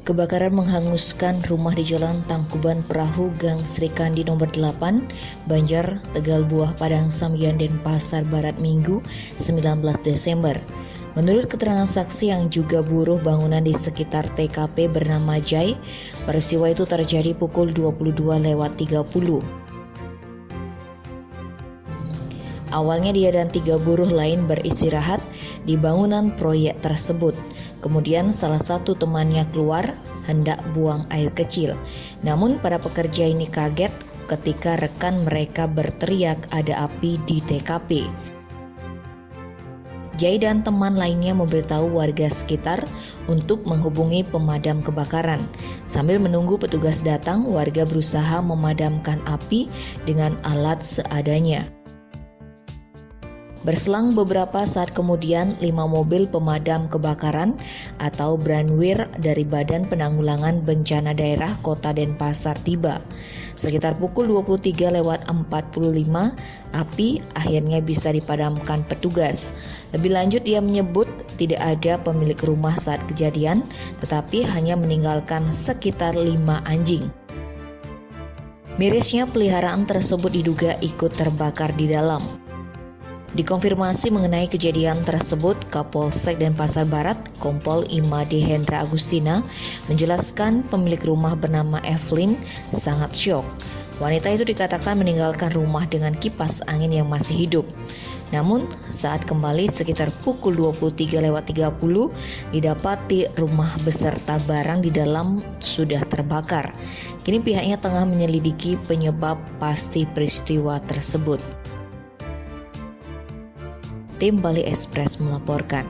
Kebakaran menghanguskan rumah di Jalan Tangkuban Perahu Gang Sri Kandi nomor 8, Banjar, Tegal Buah, Padang Samyan, Denpasar Barat Minggu 19 Desember. Menurut keterangan saksi yang juga buruh bangunan di sekitar TKP bernama Jai, peristiwa itu terjadi pukul 22.30. Awalnya dia dan 3 buruh lain beristirahat di bangunan proyek tersebut. Kemudian salah satu temannya keluar hendak buang air kecil. Namun para pekerja ini kaget ketika rekan mereka berteriak ada api di TKP. Jai dan teman lainnya memberitahu warga sekitar untuk menghubungi pemadam kebakaran. Sambil menunggu petugas datang, warga berusaha memadamkan api dengan alat seadanya. Berselang beberapa saat kemudian, 5 mobil pemadam kebakaran atau Branwir dari Badan Penanggulangan Bencana Daerah Kota Denpasar tiba. Sekitar pukul 23.45, api akhirnya bisa dipadamkan petugas. Lebih lanjut, ia menyebut tidak ada pemilik rumah saat kejadian, tetapi hanya meninggalkan sekitar 5 anjing. Mirisnya, peliharaan tersebut diduga ikut terbakar di dalam. Dikonfirmasi mengenai kejadian tersebut, Kapolsek Denpasar Barat, Kompol Imade Hendra Agustina, menjelaskan pemilik rumah bernama Evelyn sangat syok. Wanita itu dikatakan meninggalkan rumah dengan kipas angin yang masih hidup. Namun, saat kembali sekitar pukul 23.30, didapati rumah beserta barang di dalam sudah terbakar. Kini pihaknya tengah menyelidiki penyebab pasti peristiwa tersebut. Tim Bali Express melaporkan.